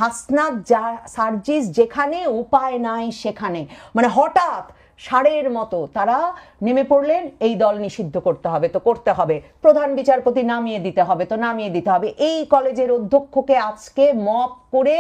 হাসনাত সার্জিস যেখানে উপায় নাই সেখানে, মানে হঠাৎ ষাঁড়ের মতো তারা নেমে পড়লেন, এই দল নিষিদ্ধ করতে হবে তো করতে হবে, প্রধান বিচারপতি নামিয়ে দিতে হবে তো নামিয়ে দিতে হবে, এই কলেজের অধ্যক্ষকে আজকে মপ করে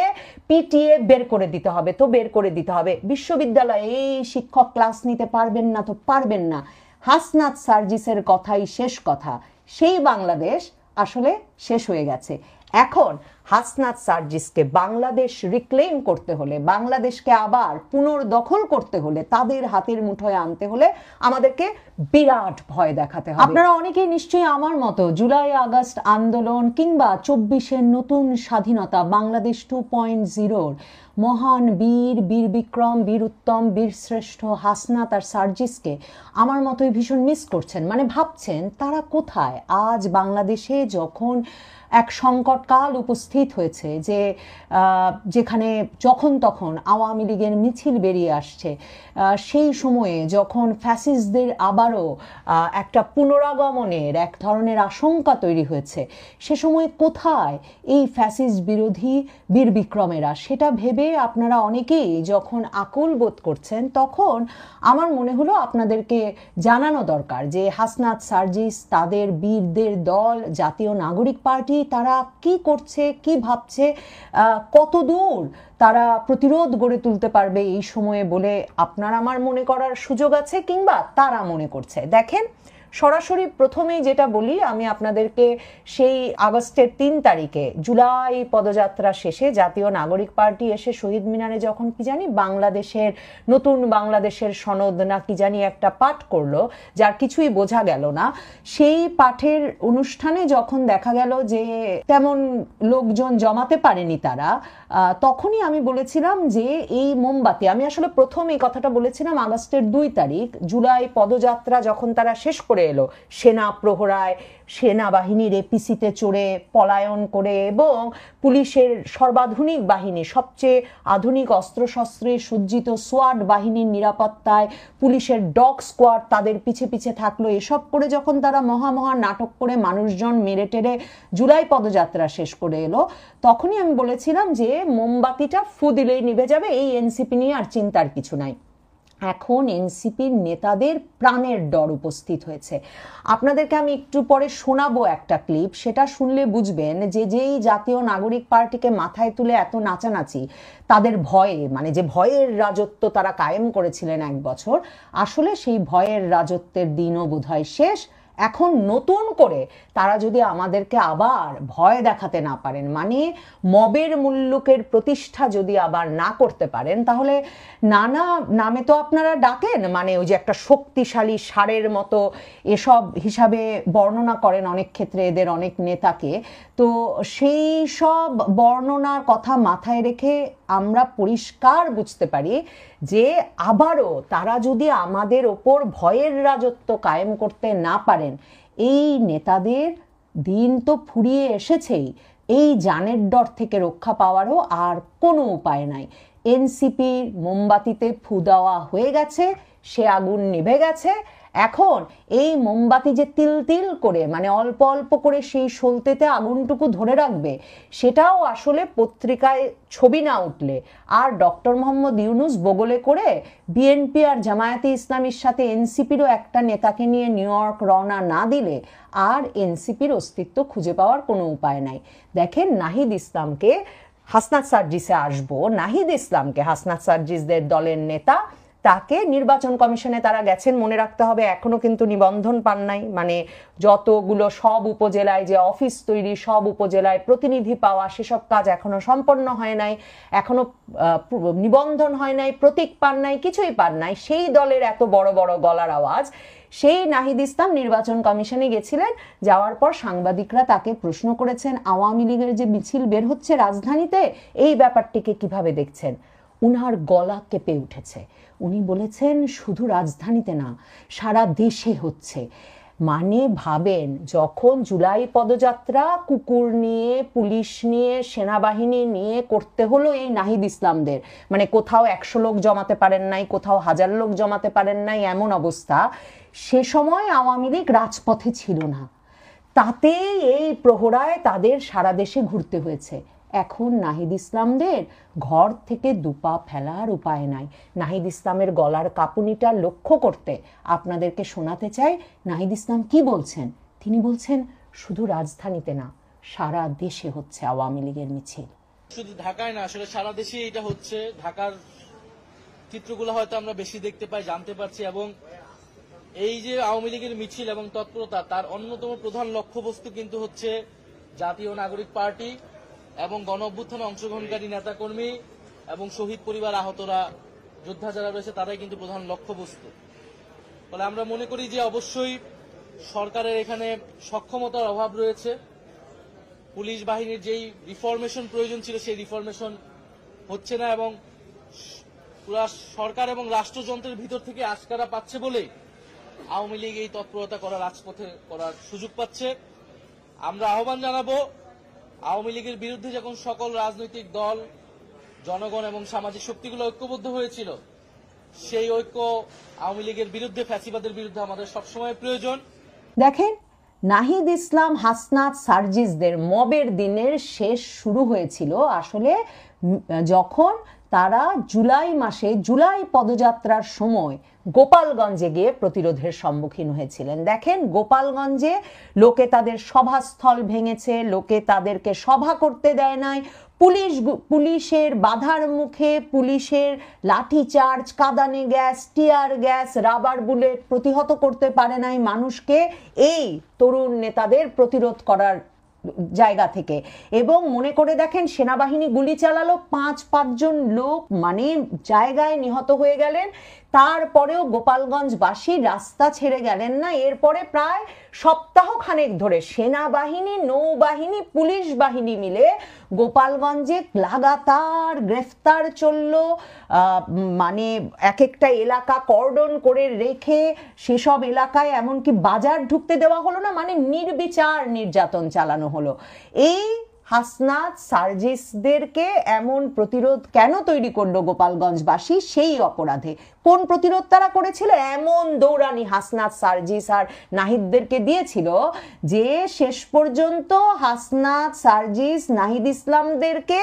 পিটিয়ে বের করে দিতে হবে তো বের করে দিতে হবে, বিশ্ববিদ্যালয়ে এই শিক্ষক ক্লাস নিতে পারবেন না তো পারবেন না। হাসনাত সার্জিসের কথাই শেষ কথা। সেই বাংলাদেশ আসলে শেষ হয়ে গেছে। এখন হাসনাত সার্জিসকে বাংলাদেশ রিক্লেম করতে হলে, বাংলাদেশকে আবার পুনর্দখল করতে হলে, তাদের হাতের মুঠোয় আনতে হলে আমাদেরকে বিরাট ভয় দেখাতে হবে। আপনারা অনেকেই নিশ্চয়ই আমার মতো জুলাই আগস্ট আন্দোলন কিংবা 24-এর নতুন স্বাধীনতা বাংলাদেশ 2.0 মহান বীর বিক্রম বীর উত্তম বীর শ্রেষ্ঠ হাসনাত আর সার্জিসকে আমার মতোই ভীষণ মিস করছেন। মানে ভাবছেন তারা কোথায় আজ বাংলাদেশে, যখন এক সংকটকাল উপস্থিত হয়েছে, যে যেখানে যখন তখন আওয়ামী লীগের মিছিল বেরিয়ে আসছে, সেই সময়ে যখন ফ্যাসিস্টদের আবারও একটা পুনরাগমনের এক ধরনের আশঙ্কা তৈরি হয়েছে, সে সময় কোথায় এই ফ্যাসিস্ট বিরোধী বীর বিক্রমেরা, সেটা ভেবে আপনারা অনেকেই যখন আকুল বোধ করছেন, তখন আমার মনে হলো আপনাদেরকে জানানো দরকার যে হাসনাত সার্জিস, তাদের বীরদের দল জাতীয় নাগরিক পার্টি, তারা কি করছে, কি ভাবছে, কত দূর তারা প্রতিরোধ গড়ে তুলতে পারবে এই সময়ে বলে আপনার আমার মনে করার সুযোগ আছে, কিংবা তারা মনে করছে। দেখেন, সরাসরি প্রথমেই যেটা বলি, আমি আপনাদেরকে সেই আগস্টের 3 তারিখে জুলাই পদযাত্রা শেষে জাতীয় নাগরিক পার্টি এসে শহীদ মিনারে যখন কি জানি বাংলাদেশের নতুন বাংলাদেশের সনদ না কি জানি একটা পাঠ করলো, যার কিছুই বোঝা গেল না, সেই পাঠের অনুষ্ঠানে যখন দেখা গেল যে তেমন লোকজন জমাতে পারেনি তারা, তখনই আমি বলেছিলাম যে এই মোমবাতি, আমি আসলে প্রথম এই কথাটা বলেছিলাম আগস্টের 2 তারিখ জুলাই পদযাত্রা যখন তারা শেষ করে এলো, সেনা প্রহরায় সেনাবাহিনীর এপিসিতে চড়ে পলায়ন করে এবং পুলিশের সর্বাধুনিক বাহিনী, সবচেয়ে আধুনিক অস্ত্রশস্ত্রে সজ্জিত সোয়াট বাহিনীর নিরাপত্তায় পুলিশের ডগ স্কোয়াড তাদের পিছে পিছে থাকলো, এসব করে যখন তারা মহা নাটক করে মানুষজন মেরে টেরে জুলাই পদযাত্রা শেষ করে এলো, তখনই আমি বলেছিলাম যে মোমবাতিটা ফু দিলেই নিভে যাবে, এই এনসিপি নিয়ে আর চিন্তার কিছু নাই। এখন এনসিপির নেতাদের প্রাণের ডর উপস্থিত হয়েছে। আপনাদেরকে আমি একটু পরে শোনাবো একটা ক্লিপ, সেটা শুনলে বুঝবেন যে যেই জাতীয় নাগরিক পার্টিকে মাথায় তুলে এত নাচানাচি, তাদের ভয়ে, মানে যে ভয়ের রাজত্ব তারা কায়েম করেছিলেন 1 বছর, আসলে সেই ভয়ের রাজত্বের দিনও বোধহয় শেষ। এখন নতুন করে তারা যদি আমাদেরকে আবার ভয় দেখাতে না পারেন, মানে মবের মুল্লুকের প্রতিষ্ঠা যদি আবার না করতে পারেন, তাহলে নানা নামে তো আপনারা ডাকেন, মানে ওই যে একটা শক্তিশালী ষাঁড়ের মতো এসব হিসাবে বর্ণনা করেন অনেক ক্ষেত্রে এদের অনেক নেতাকে, তো সেই সব বর্ণনার কথা মাথায় রেখে আমরা পরিষ্কার বুঝতে পারি যে আবারও তারা যদি আমাদের ওপর ভয়ের রাজত্ব কায়েম করতে না পারেন, এই নেতাদের দিন তো ফুরিয়ে এসেছেই, এই জানের ডর থেকে রক্ষা পাওয়ারও আর কোনো উপায় নাই। এনসিপির মোমবাতিতে ফু দেওয়া হয়ে গেছে, সে আগুন নিভে গেছে। এখন এই মোমবাতি যে তিল তিল করে, মানে অল্প অল্প করে সেই সলতেতে আগুনটুকু ধরে রাখবে, সেটাও আসলে পত্রিকায় ছবি না উঠলে আর ডক্টর মোহাম্মদ ইউনূস বগলে করে বিএনপি আর জামায়াতে ইসলামীর সাথে এনসিপিরও একটা নেতাকে নিয়ে নিউ ইয়র্ক রওনা না দিলে আর এনসিপির অস্তিত্ব খুঁজে পাওয়ার কোনো উপায় নাই। দেখেন, নাহিদ ইসলামকে হাসনাত সার্জিসে আসবো, নাহিদ ইসলামকে হাসনাত সার্জিসদের দলের নেতা, তাকে নির্বাচন কমিশনে তারা গেছেন, মনে রাখতে হবে এখনো কিন্তু নিবন্ধন পান নাই, মানে যতগুলো সব উপজেলায় যে অফিস তৈরি, সব উপজেলায় প্রতিনিধি পাওয়া, সেসব কাজ এখনো সম্পন্ন হয় নাই, এখনো নিবন্ধন হয় নাই, প্রতীক পান নাই, কিছুই পান নাই। সেই দলের এত বড় বড় গলার আওয়াজ, সেই নাহিদ ইসলাম নির্বাচন কমিশনে গেছিলেন, যাওয়ার পর সাংবাদিকরা তাকে প্রশ্ন করেছেন আওয়ামী লীগের যে মিছিল বের হচ্ছে রাজধানীতে, এই ব্যাপারটিকে কিভাবে দেখছেন। উনার গলা কেঁপে উঠেছে, উনি বলেছেন শুধু রাজধানীতে না, সারা দেশে হচ্ছে। মানে ভাবেন, যখন জুলাই পদযাত্রা কুকুর নিয়ে, পুলিশ নিয়ে, সেনাবাহিনী নিয়ে করতে হলো এই নাহিদ ইসলামদের, মানে কোথাও 100 লোক জমাতে পারেন নাই, কোথাও 1000 লোক জমাতে পারেন নাই, এমন অবস্থা, সে সময় আওয়ামী লীগ রাজপথে ছিল না, তাতেই এই প্রহরায় তাদের সারা দেশে ঘুরতে হয়েছে। এখন নাহিদ ইসলামদের ঘর থেকে দুপা ফেলার উপায় নাই। নাহিদ ইসলামের গলার কাঁপুনিটা লক্ষ্য করতে আপনাদেরকে শোনাতে চাই নাহিদ ইসলাম কি বলছেন। তিনি বলছেন, শুধু রাজধানীতে না, সারা দেশে হচ্ছে আওয়ামী লীগের মিছিল। শুধু ঢাকায় না, আসলে সারা দেশে এটা হচ্ছে। ঢাকার চিত্রগুলো হয়তো আমরা বেশি দেখতে পাই, জানতে পারছি, এবং এই যে আওয়ামী লীগের মিছিল এবং তৎপরতা, তার অন্যতম প্রধান লক্ষ্যবস্তু কিন্তু হচ্ছে জাতীয় নাগরিক পার্টি এবং গণ অভ্যুত্থানে অংশগ্রহণকারী নেতাকর্মী এবং শহীদ পরিবার, আহতরা, যোদ্ধা যারা রয়েছে, তারাই কিন্তু প্রধান লক্ষ্যবস্তু। ফলে আমরা মনে করি যে অবশ্যই সরকারের এখানে সক্ষমতার অভাব রয়েছে। পুলিশ বাহিনীর যেই রিফরমেশন প্রয়োজন ছিল সেই রিফরমেশন হচ্ছে না, এবং পুরা সরকার এবং রাষ্ট্রযন্ত্রের ভিতর থেকে আশকারা পাচ্ছে বলেই আওয়ামী লীগ এই তৎপরতা করার রাজপথে করার সুযোগ পাচ্ছে। আমরা আহ্বান জানাবো, আওয়ামী লীগের বিরুদ্ধে যখন সকল রাজনৈতিক দল, জনগণ এবং সামাজিক শক্তিগুলো ঐক্যবদ্ধ হয়েছিল, সেই ঐক্য আওয়ামী লীগের বিরুদ্ধে, ফ্যাসিবাদের বিরুদ্ধে আমাদের সবসময় প্রয়োজন। দেখেন, নাহিদ ইসলাম, হাসনাত, সার্জিসদের মবের দিনের শেষ শুরু হয়েছিল আসলে যখন তারা জুলাই মাসে, জুলাই পদযাত্রার সময় গোপালগঞ্জে গিয়ে প্রতিরোধের সম্মুখীন হয়েছিলেন। দেখেন, গোপালগঞ্জে লোকে তাদের সভাস্থল ভেঙেছে, লোকে তাদেরকে সভা করতে দেয় নাই, পুলিশের বাধার মুখে, পুলিশের লাঠিচার্জ, কাঁদানে gas, tear gas, rubber bullet প্রতিহত করতে পারে নাই মানুষকে এই তরুণ নেতাদের প্রতিরোধ করার জায়গা থেকে। এবং মনে করে দেখেন, সেনাবাহিনী গুলি চালালো, 5-5 লোক মানে জায়গায় নিহত হয়ে গেলেন। তারপরেও গোপালগঞ্জবাসী রাস্তা ছেড়ে গেলেন না। এরপরে প্রায় সপ্তাহখানেক ধরে সেনাবাহিনী, নৌবাহিনী, পুলিশ বাহিনী মিলে গোপালগঞ্জে লাগাতার গ্রেফতার চলল। মানে এক একটা এলাকা কর্ডন করে রেখে সেসব এলাকায় এমনকি বাজার ঢুকতে দেওয়া হলো না, মানে নির্বিচার নির্যাতন চালানো হলো। এই হাসনাত, সার্জিসদেরকে এমন প্রতিরোধ কেন তৈরি করলো গোপালগঞ্জবাসী? সেই অপরাধে। কোন প্রতিরোধ তারা করেছিল? এমন দৌড়ানি হাসনাত, সার্জিস আর নাহিদদেরকে দিয়েছিল যে শেষ পর্যন্ত হাসনাত, সার্জিস, নাহিদ ইসলামদেরকে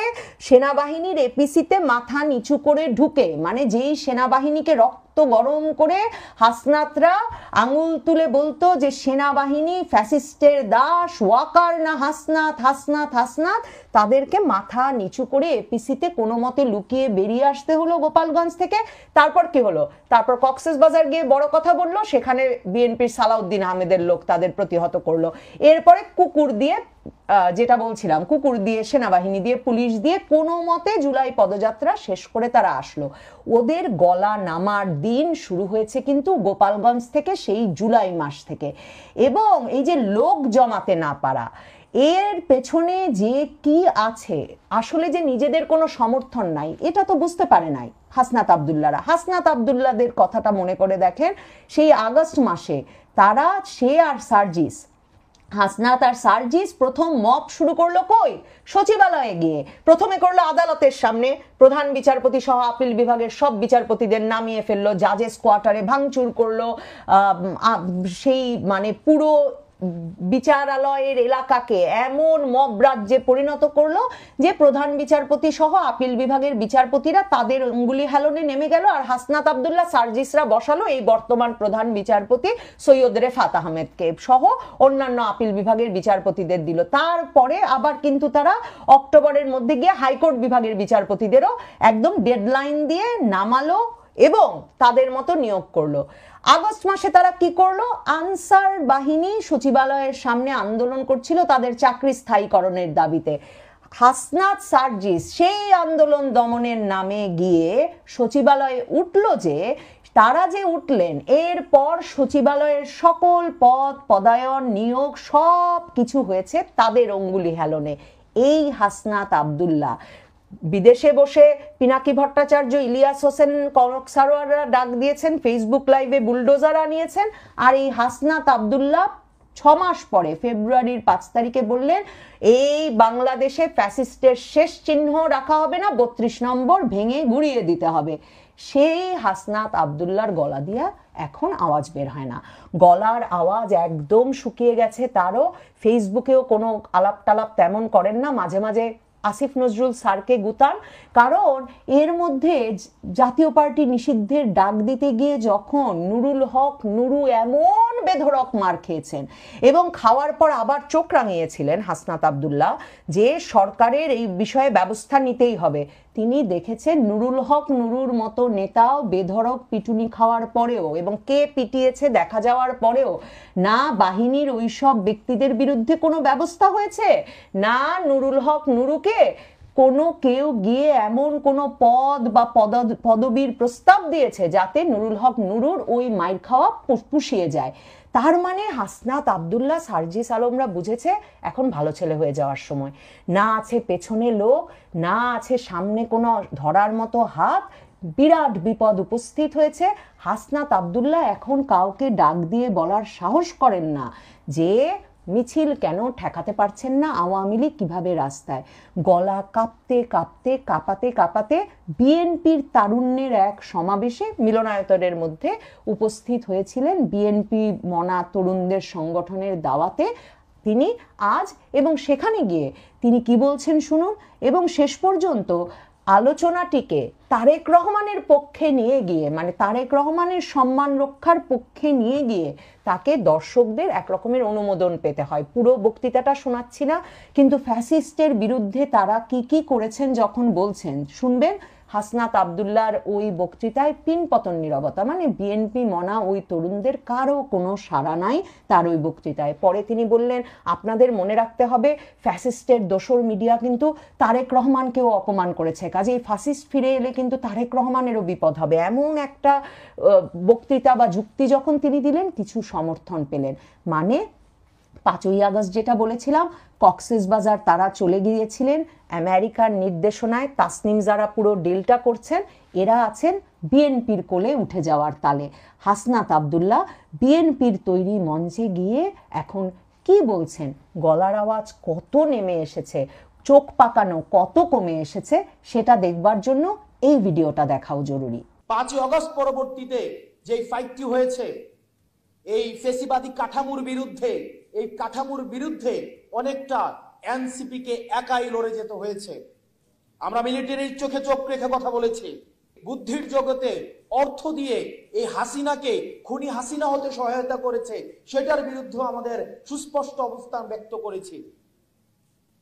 সেনাবাহিনীর এপিসিতে মাথা নিচু করে ঢুকে, মানে যেই সেনাবাহিনীকে রক্ত গরম করে হাসনাতরা আঙুল তুলে বলতো যে সেনাবাহিনী ফ্যাসিস্টের দাস, ওয়াকার না হাসনাত, হাসনাত, হাসনাত, তাদেরকে মাথা নিচু করে এপিসিতে কোনো মতে লুকিয়ে বেরিয়ে আসতে হলো গোপালগঞ্জ থেকে। তারপর কি হলো? তারপর কক্সবাজার গিয়ে বড় কথা বললো, সেখানে বিএনপির সালাউদ্দিন আহমেদের লোক তাদের প্রতিহত করলো। এরপরে কুকুর দিয়ে, যেটা বলছিলাম, কুকুর দিয়ে, সেনাবাহিনী দিয়ে, পুলিশ দিয়ে কোনো মতে জুলাই পদযাত্রা শেষ করে তারা আসলো। ওদের গলা নামার দিন শুরু হয়েছে কিন্তু গোপালগঞ্জ থেকে, সেই জুলাই মাস থেকে। এবং এই যে লোক জমাতে না পারা, এর পেছনে যে কি আছে, আসলে যে নিজেদের কোনো সমর্থন নাই, এটা তো বুঝতে পারে নাই হাসনাত আব্দুল্লাহরা। হাসনাত আব্দুল্লাহদের কথাটা মনে করে দেখেন, সেই আগস্ট মাসে তারা, সে আর সার্জিস, হাসনাত আর সার্জিস প্রথম মব শুরু করলো কই? সচিবালয়ে গিয়ে। প্রথমে করলো আদালতের সামনে, প্রধান বিচারপতি সহ আপিল বিভাগের সব বিচারপতিদের নামিয়ে ফেললো, জাজেস কোয়ার্টারে ভাঙচুর করলো, সেই মানে পুরো বিচারালয়ের এলাকাকে এমন মব রাজ্যে পরিণত করলো যে প্রধান বিচারপতি সহ আপিল বিভাগের বিচারপতিরা তাদের অঙ্গুলি হেলনে নেমে গেল, আর হাসনাত আব্দুল্লাহ, সার্জিসরা বসালো এই বর্তমান প্রধান বিচারপতি সৈয়দ রেফাত আহমেদকে সহ অন্যান্য আপিল বিভাগের বিচারপতিদের দিল। তারপরে আবার কিন্তু তারা অক্টোবরের মধ্যে গিয়ে হাইকোর্ট বিভাগের বিচারপতিদেরও একদম ডেডলাইন দিয়ে নামালো এবং তাদের মতো নিয়োগ করলো। আগস্ট মাসে তারা কি করলো? আনসার বাহিনী সচিবালয়ের সামনে আন্দোলন করছিল তাদের চাকরি স্থায়ীকরণের দাবিতে। হাসনাত, সার্জিস সেই আন্দোলন দমনের নামে গিয়ে সচিবালয়ে উঠল যে, তারা যে উঠলেন, এরপর সচিবালয়ের সকল পদ, পদায়ন, নিয়োগ সব কিছু হয়েছে তাদের অঙ্গুলি হেলনে। এই হাসনাত আব্দুল্লাহ বিদেশে বসে পিনাকি ভট্টাচার্য, ইলিয়াস হোসেন, কনক সারোয়াররা ডাক দিয়েছেন, ফেসবুক লাইভে বুলডোজার আনিয়েছেন, আর এই হাসনাত আব্দুল্লাহ 6 মাস পরে ফেব্রুয়ারির 5 তারিখে বললেন এই বাংলাদেশে ফ্যাসিস্টের শেষ চিহ্ন রাখা হবে না, 32 নম্বর ভেঙে গুড়িয়ে দিতে হবে। সেই হাসনাত আব্দুল্লাহর গলা দিয়া এখন আওয়াজ বের হয় না, গলার আওয়াজ একদম শুকিয়ে গেছে। তারও ফেসবুকেও কোনো আলাপ টালাপ তেমন করেন না, মাঝে মাঝে আসিফ নজরুল স্যারকে গুতান, কারণ এর মধ্যে জাতীয় পার্টি নিষিদ্ধের ডাক দিতে গিয়ে যখন নুরুল হক নুরু এমন বেধড়ক মার খেয়েছেন এবং খাওয়ার পর আবার চোখ রাঙিয়েছিলেন হাসনাত আব্দুল্লাহ যে সরকারের এই বিষয়ে ব্যবস্থা নিতেই হবে, তিনি দেখেছেন নুরুল হক নুরুর মতো নেতাও বেধড়ক পিটুনি খাওয়ার পরেও এবং কে পিটিয়েছে দেখা যাওয়ার পরেও না বাহিনীর ওইসব ব্যক্তিদের বিরুদ্ধে কোনো ব্যবস্থা হয়েছে, না নুরুল হক নুরুকে কোনো কেউ গিয়ে এমন কোনো পদ বা পদবীর প্রস্তাব দিয়েছে যাতে নুরুল হক নুরুর ওই মাইর খাওয়া পুষিয়ে যায়। তার মানে হাসনাত আব্দুল্লাহ সার্জিস আলমরা বুঝেছে এখন ভালো ছেলে হয়ে যাওয়ার সময়, না আছে পেছনে লোক, না আছে সামনে কোনো ধরার মতো হাত, বিরাট বিপদ উপস্থিত হয়েছে। হাসনাত আব্দুল্লাহ এখন কাউকে ডাক দিয়ে বলার সাহস করেন না যে মিছিল কেন ঠেকাতে পারছেন না আওয়ামী লীগ কিভাবে রাস্তায়। গলা কাঁপতে কাঁপতে কাঁপাতে কাঁপাতে বিএনপির তারুণ্যের এক সমাবেশে মিলনায়তনের মধ্যে উপস্থিত হয়েছিলেন বিএনপি মনা তরুণদের সংগঠনের দাওয়াতে তিনি আজ, এবং সেখানে গিয়ে তিনি কি বলছেন শুনুন, এবং শেষ পর্যন্ত আলোচনাটিকে তারেক রহমানের পক্ষে নিয়ে গিয়ে, মানে তারেক রহমানের সম্মান রক্ষার পক্ষে নিয়ে গিয়ে তাকে দর্শকদের একরকমের অনুমোদন পেতে হয়। পুরো বক্তৃতাটা শোনাচ্ছি না, কিন্তু ফ্যাসিস্টের বিরুদ্ধে তারা কি কি করেছেন যখন বলছেন শুনবেন। হাসনাত আব্দুল্লাহর ওই বক্তৃতায় পিনপতন নীরবতা, মানে বিএনপি মনা ওই তরুণদের কারো কোনো সাড়া নাই তার ওই বক্তৃতায়। পরে তিনি বললেন আপনাদের মনে রাখতে হবে ফ্যাসিস্টের দোসর মিডিয়া কিন্তু তারেক রহমানকেও অপমান করেছে, কাজেই ফ্যাসিস্ট ফিরে এলে কিন্তু তারেক রহমানেরও বিপদ হবে। এমন একটা বক্তৃতা বা যুক্তি যখন তিনি দিলেন কিছু সমর্থন পেলেন। মানে 5ই আগস্ট যেটা বলেছিলাম, কক্সবাজার তারা চলে গিয়েছিলেন আমেরিকার নির্দেশনায়, তাসনিম যারা পুরো ডিলটা করছেন এরা আছেন বিএনপির কোলে উঠে যাওয়ার তালে। হাসনাত আব্দুল্লাহ বিএনপির তৈরি মঞ্চে গিয়ে এখন কি বলছেন, গলার আওয়াজ কত নেমে এসেছে, চোখ পাকানো কত কমে এসেছে, সেটা দেখবার জন্য এই ভিডিওটা দেখাও জরুরি। 5ই আগস্ট পরবর্তীতে যেই ফাইটটি হয়েছে এই ফেসিবাদী কাঠামোর বিরুদ্ধে, এই কাঠামোর বিরুদ্ধে অনেকটা এনসিপি কে একাই লড়ে যেতে হয়েছে। আমরা মিলিটারির চোখে চোখ রেখে কথা বলেছি, বুদ্ধির জগতে অর্থ দিয়ে এই হাসিনাকে খুনি হাসিনা হতে সহায়তা করেছে সেটার বিরুদ্ধে আমাদের সুস্পষ্ট অবস্থান ব্যক্ত করেছি।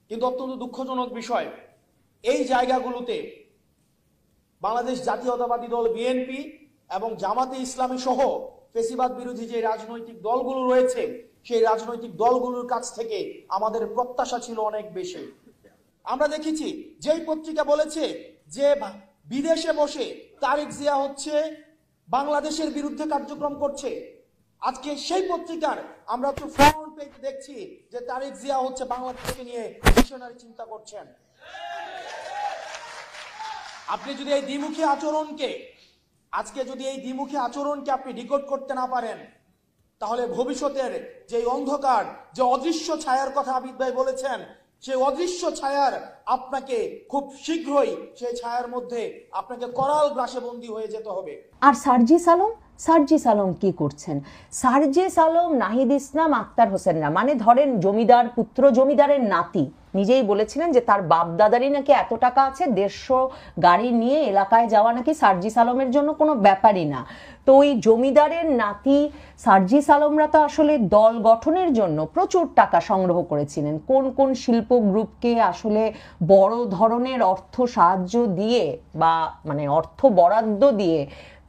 কিন্তু অত্যন্ত দুঃখজনক বিষয়, এই জায়গাগুলোতে বাংলাদেশ জাতীয়তাবাদী দল বিএনপি এবং জামাতে ইসলামী সহ ফেসিবাদ বিরোধী যে রাজনৈতিক দলগুলো রয়েছে সেই রাজনৈতিক দলগুলোর কাছ থেকে আমাদের প্রত্যাশা ছিল অনেক বেশি। আমরা দেখেছি যেই পত্রিকা বলেছে যে বিদেশে বসে তারেক জিয়া হচ্ছে বাংলাদেশের বিরুদ্ধে কার্যক্রম করছে, আজকে সেই পত্রিকার আমরা তো ফ্রন্ট পেজ দেখছি যে তারেক জিয়া হচ্ছে বাংলাদেশকে নিয়ে মিশনারি চিন্তা করছেন। আপনি যদি এই দ্বিমুখী আচরণকে, আজকে যদি এই দ্বিমুখী আচরণকে আপনি ডিকোড করতে না পারেন, তাহলে ভবিষ্যতের যে অন্ধকার, যে অদৃশ্য ছায়ার কথা আবিদ ভাই বলেছেন, সেই অদৃশ্য ছায়ার আপনাকে খুব শীঘ্রই সেই ছায়ার মধ্যে আপনাকে করাল গ্রাসে বন্দী হয়ে যেতে হবে। আর সার্জিস আলম কি করছেন? সার্জিস আলম নাহিদ ইসলাম আক্তার হোসেনরা, মানে ধরেন জমিদার পুত্র, জমিদারের নাতি, নিজেই বলেছিলেন যে তার বাপ দাদারই নাকি এত টাকা আছে, 150 গাড়ি নিয়ে এলাকায় যাওয়া নাকি সার্জিস আলমের জন্য কোনো ব্যাপারই না। তো ওই জমিদারের নাতি সার্জিস আলমরা তো আসলে দল গঠনের জন্য প্রচুর টাকা সংগ্রহ করেছিলেন। কোন কোন শিল্প গ্রুপকে আসলে বড় ধরনের অর্থ সাহায্য দিয়ে বা মানে অর্থ বরাদ্দ দিয়ে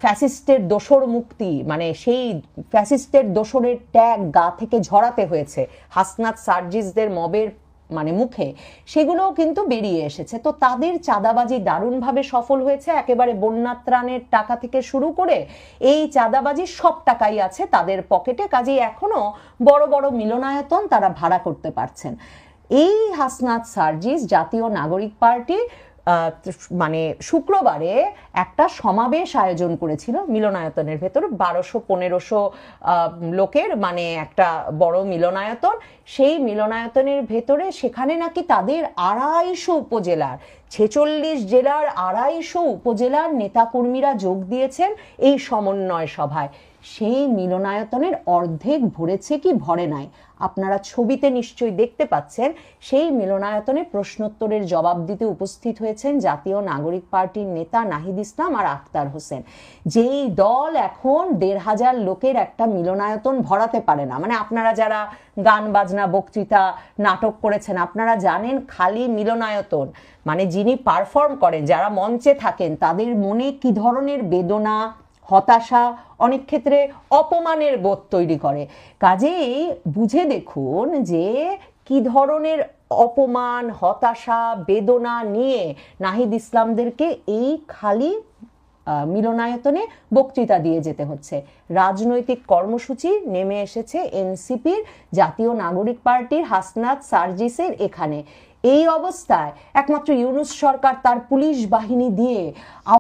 ফ্যাসিস্টের দোসর মুক্তি, মানে সেই ফ্যাসিস্টের দোসরের ট্যাগ গা থেকে ঝরাতে হয়েছে হাসনাত সার্জিসদের মবের মানে মুখে, সেগুলোও কিন্তু বেরিয়ে এসেছে। তো তাদের চাঁদাবাজি দারুণভাবে সফল হয়েছে, একেবারে বন্যা ত্রাণের টাকা থেকে শুরু করে এই চাঁদাবাজি সব টাকাই আছে তাদের পকেটে, কাজেই এখনো বড় বড় মিলনায়তন তারা ভাড়া করতে পারছেন। এই হাসনাত সার্জিস জাতীয় নাগরিক পার্টি মানে শুক্রবারে একটা সমাবেশ আয়োজন করেছিল মিলনায়তনের ভেতর, 1200-1500 লোকের মানে একটা বড় মিলনায়তন। সেই মিলনায়তনের ভেতরে সেখানে নাকি তাদের 250 উপজেলার 46 জেলার 250 উপজেলার নেতাকর্মীরা যোগ দিয়েছেন এই সমন্বয় সভায়। সেই মিলনায়তনের অর্ধেক ভরেছে কি ভরে নাই। আপনারা ছবিতে নিশ্চয়ই দেখতে পাচ্ছেন, সেই মিলনায়তনে প্রশ্নোত্তরের জবাব দিতে উপস্থিত হয়েছেন জাতীয় নাগরিক পার্টির নেতা নাহিদ ইসলাম আর আক্তার হোসেন। যেই দল এখন ১৫০০ লোকের একটা মিলনায়তন ভরাতে পারে না, মানে আপনারা যারা গান বাজনা বক্তৃতা নাটক করেছেন আপনারা জানেন খালি মিলনায়তন মানে যিনি পারফর্ম করেন, যারা মঞ্চে থাকেন, তাদের মনে কি ধরনের বেদনা, হতাশা, অনেক ক্ষেত্রে অপমানের বোধ তৈরি করে। কাজেই বুঝে দেখুন যে কি ধরনের অপমান, হতাশা, বেদনা নিয়ে নাহিদ ইসলামদেরকে এই খালি মিলনায়তনে বক্তৃতা দিয়ে যেতে হচ্ছে। রাজনৈতিক কর্মসূচি নেমে এসেছে এনসিপির, জাতীয় নাগরিক পার্টির হাসনাত সার্জিসের এখানে। এই অবস্থায় একমাত্র ইউনূস সরকার তার পুলিশ বাহিনী দিয়ে